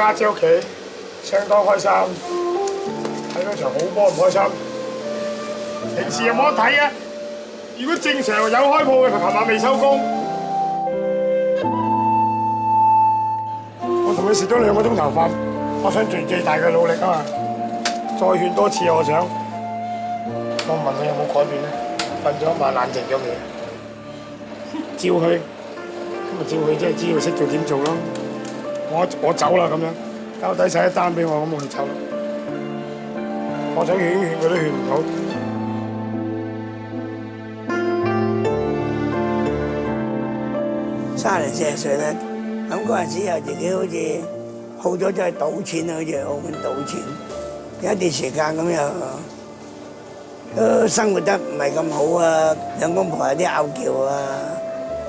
家姐屋企，相當開心，睇到場好波唔開心。平時有冇得睇啊？如果正常有開鋪嘅，琴晚未收工。我同佢食咗2個鐘頭飯，我想盡最大嘅努力啊嘛！再勸多次我想，我問佢有冇改變咧？瞓咗一晚冷靜咗未？照去，咁咪照去，即係知道識做點做咯。我走啦咁樣，交低晒一單俾我，咁我就走啦。我想勸佢都勸唔到。30、40歲咧，咁嗰陣時又自己好似好咗就係賭錢啊，好似澳門賭錢，有一段時間咁又都生活得唔係咁好啊，兩公婆有啲拗撬啊，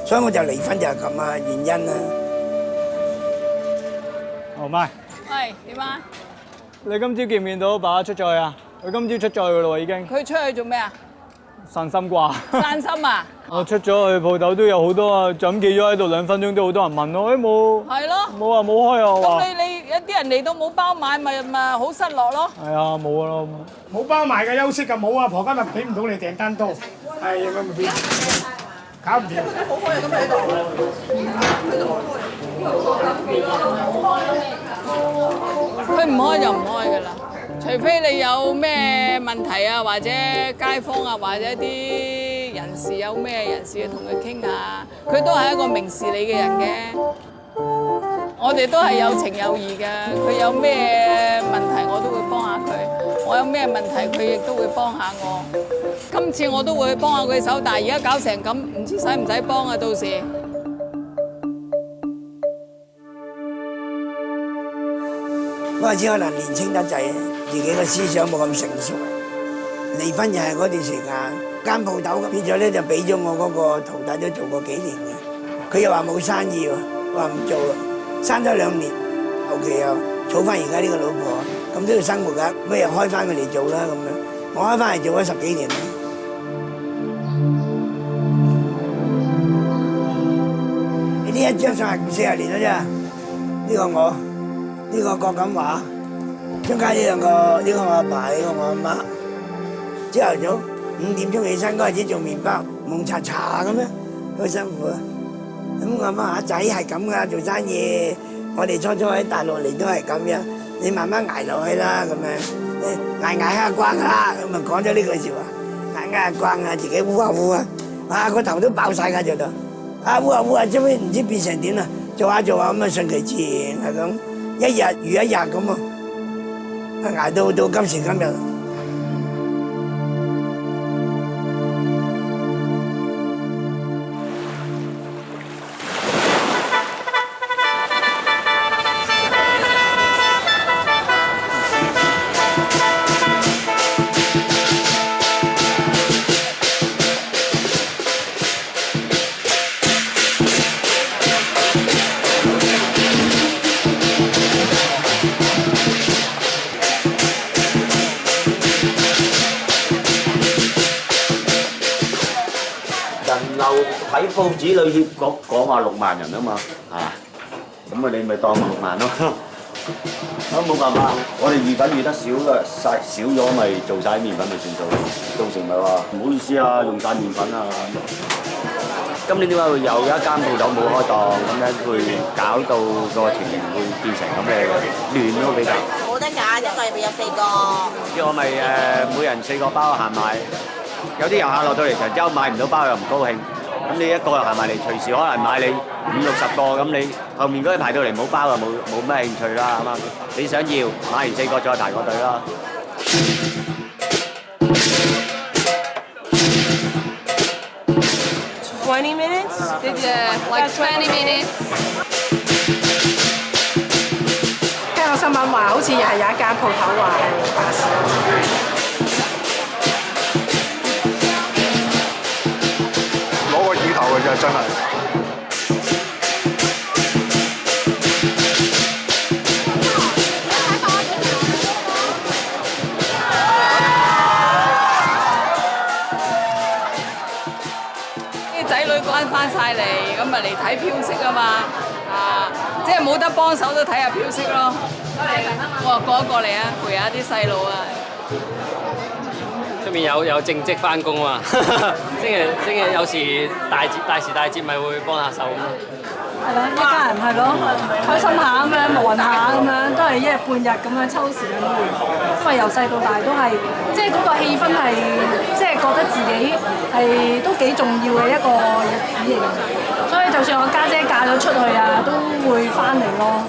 所以我就離婚就係咁啊原因啊。哦媽，喂，點啊？你今朝見唔見到爸出咗去啊？佢今朝出咗去噶咯喎已經。佢出去做咩啊？散心啩？散心啊？我出咗去鋪頭都有好多啊，就咁企咗喺度2分鐘都好多人問我，冇。係咯。冇啊，冇開啊我話。咁你有啲人嚟到冇包買，咪好失落咯。係啊，冇啊咯。冇包埋嘅休息嘅冇啊，婆今日俾唔到你訂單多，係咁咪變，搞唔掂。好開啊！咁喺度。佢唔開就唔開㗎啦，除非你有咩問題啊，或者街坊啊，或者啲人士有咩人士要同佢傾下，佢都係一個明事理嘅人嘅。我哋都係有情有義嘅，佢有咩問題我都會幫下佢，我有咩問題佢亦都會幫下我。今次我都會幫下佢手，但係而家搞成咁，唔知使唔使幫啊？到時。嗰陣時可能年青得滯，自己嘅思想冇咁成熟。離婚又係嗰段時間，間鋪頭變咗咧就俾咗我嗰個徒弟都做過幾年嘅，佢又話冇生意喎，話唔做啦，生咗2年，後期又儲翻而家呢個老婆，咁都要生活㗎，咁又開翻佢嚟做啦咁樣，我開翻嚟做咗10幾年啦。呢一張相係40年啦啫，呢個我。呢個郭錦華，中間呢兩個，呢個我阿爸，呢個我阿媽。朝頭早5點鐘起身嗰陣時做麵包，蒙查查咁樣，好辛苦啊！咁我阿媽阿仔係咁噶，做生意，我哋初初喺大陸嚟都係咁樣，你慢慢捱落去啦咁樣，捱下關啦，咁啊講咗呢句説話，捱下關啊，自己烏下烏啊，啊個頭都爆曬㗎做到，啊烏下烏啊，最尾唔知變成點啦，做下咁啊順其自然係咁。一日如一日咁啊，捱到今時今日。睇報紙裏協講話6萬人啊嘛，咁啊你咪當6萬咯。咁冇辦法，我哋預粉預得少啦，少咗咪做晒麵粉咪算數，到時咪話唔好意思啊，用晒麵粉啊。今年點解會有一間鋪頭冇開檔，咁樣會搞到個情形會變成咁嘅亂咯比較。冇得揀，一個入邊有4個。叫我咪每人4個包行埋，有啲遊客落到嚟長洲買唔到包又唔高興。咁你一個又行埋嚟，隨時可能買你50、60個，咁你後面嗰啲排到嚟冇包啊，冇咩興趣啦，係嘛？你想要買完4個再排個隊啦。20 minutes? Like 20 minutes. 聽個新聞話，好似又係有一間鋪頭話係罷市。嘅啫，真係。啲仔女趕翻晒嚟，咁咪嚟睇飄色啊嘛，即係冇得幫手都睇下表色咯。我過嚟啊，陪下啲細路啊。出面有正職翻工啊嘛，星期有時大時大節咪會幫下手咁咯。係咯，一家人係咯，開心下咁樣，玩下咁樣，都係一日半日咁樣抽時間咯。因為由細到大都係，即係嗰個氣氛係，即係覺得自己係都幾重要嘅一個日子嚟嘅。所以就算我家姐嫁咗出去啊，都會翻嚟咯。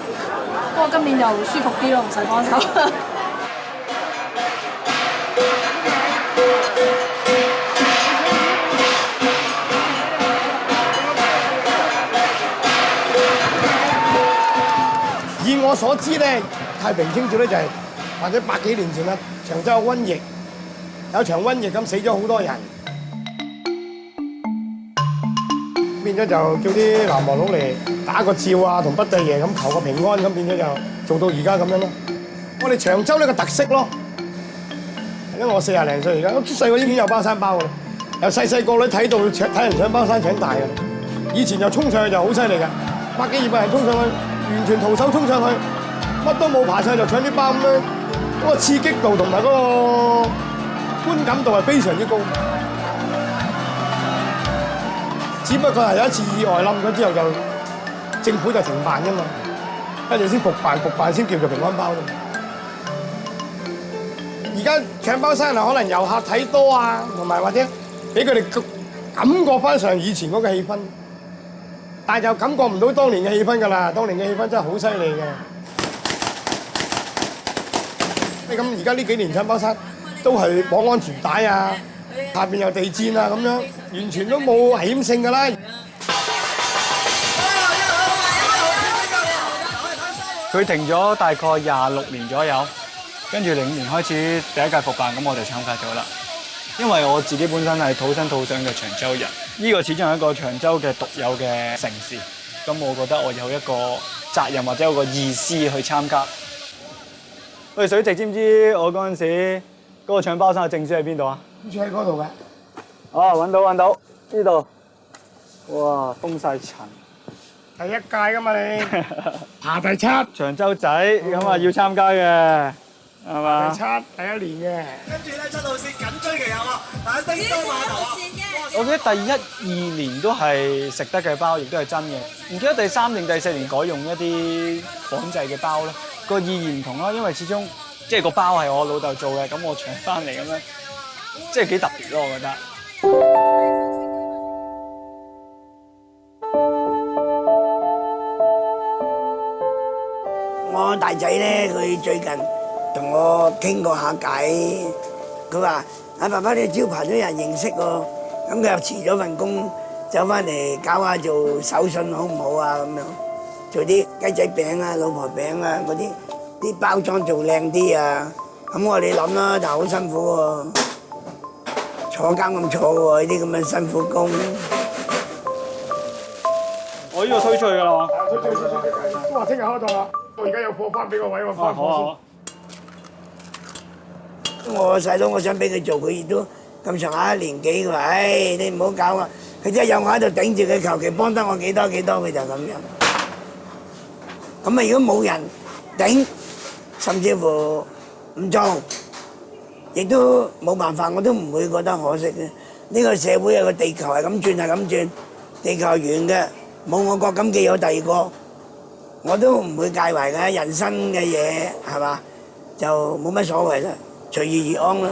不過今年就舒服啲咯，唔使幫手。以我所知咧，太平清醮咧就係或者百幾年前啦，長洲有瘟疫，有場瘟疫咁死咗好多人，變咗就叫啲南無佬嚟打個醮啊，同北帝爺咁求個平安，咁變咗就做到而家咁樣咯。我哋長洲呢個特色咯，因為我40零歲而家，細個已經有包山包㗎啦，由細個咧睇到睇人搶包山搶大㗎。以前就衝上去就好犀利㗎，百幾200人衝上去。完全徒手衝上去，乜都冇爬上去就搶啲包咁樣，嗰個刺激度同埋嗰個觀感度係非常之高。只不過係有一次意外冧咗之後就政府就停辦啫嘛，跟住先復辦先叫做平安包啫嘛。而家搶包山啊，可能遊客睇多啊，同埋或者俾佢哋感覺翻上以前嗰個氣氛。但係就感覺唔到當年嘅氣氛㗎啦，當年嘅氣氛真係好犀利嘅。咁而家呢幾年搶包山都係綁安全帶啊，下邊有地氈啊咁樣，完全都冇危險性㗎啦。佢停咗大概26年左右，跟住05年開始第一屆復辦，咁我就參加咗啦。因為我自己本身係土生土長嘅長洲人，呢個始終係一個長洲嘅獨有嘅城市，咁我覺得我有一個責任或者有個意思去參加。喂，水直知唔知我嗰陣時嗰個搶包山嘅證書喺邊度啊？好似喺嗰度嘅。哦，揾到呢度。哇，封晒塵。第一屆㗎嘛你，爬第七。長洲仔咁啊要參加嘅。係嘛？第1年嘅。跟住咧7號線緊追其後喎，但係叮當碼頭啊！我記得第1、2年都係食得嘅包，亦都係真嘅。唔記得第3定第4年改用一啲仿製嘅包咯，個意義唔同啦，因為始終即係個包係我老豆做嘅，咁我搶翻嚟咁樣，即係幾特別咯，我覺得。我大仔咧，佢最近同我傾過下偈，佢話：阿爸爸你招牌都有人認識喎，咁佢又辭咗份工，走翻嚟搞下做手信好唔好啊？咁樣做啲雞仔餅啊、老婆餅啊嗰啲包裝做靚啲啊。咁我哋諗啦，但係好辛苦喎，坐監咁坐喎，呢啲咁嘅辛苦工。我呢個推出去㗎啦嘛。哇！聽日開檔啦，我而家有貨翻俾個位我翻貨先。我細佬，我想俾佢做，佢亦都咁上下年紀，佢話：唉，你唔好搞啊！佢真係有我喺度頂住佢，求其幫得我幾多，佢就咁樣。咁啊，如果冇人頂，甚至乎唔做，亦都冇辦法，我都唔會覺得可惜嘅。呢個社會有個地球係咁轉，地球係圓嘅，冇我國咁既有第二個，我都唔會介懷嘅。人生嘅嘢係嘛，就冇乜所謂啦。隨遇而安啦。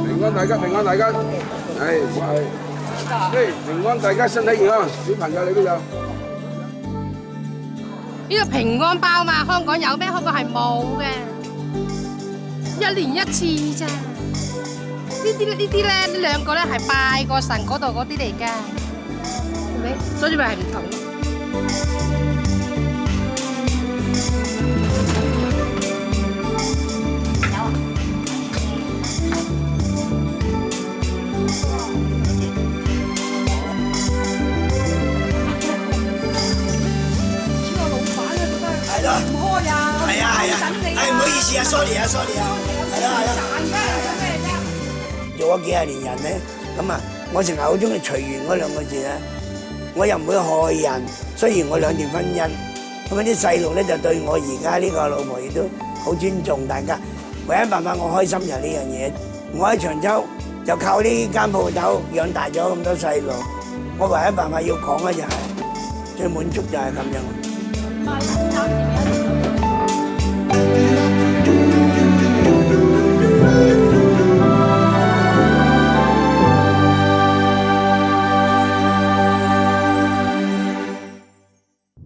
平安大家，係，平安大家身體健康，小朋友你都有。呢個平安包嘛，香港有咩？香港係冇嘅。1年1次咋？呢啲咧，呢兩個咧係拜個神嗰度嗰啲嚟㗎，係咪？所以咪係唔同。啊，sorry 啊，sorry 啊，係啦係啦。做咗幾廿年人咧，咁啊，我成日好中意隨緣嗰兩個字咧。我又唔會害人，雖然我兩段婚姻，咁啲細路咧就對我而家呢個老婆亦都好尊重大家。唯一辦法我開心就係呢樣嘢。我喺長洲就靠呢間鋪頭養大咗咁多細路，我唯一辦法要講嘅就係最滿足就係咁樣。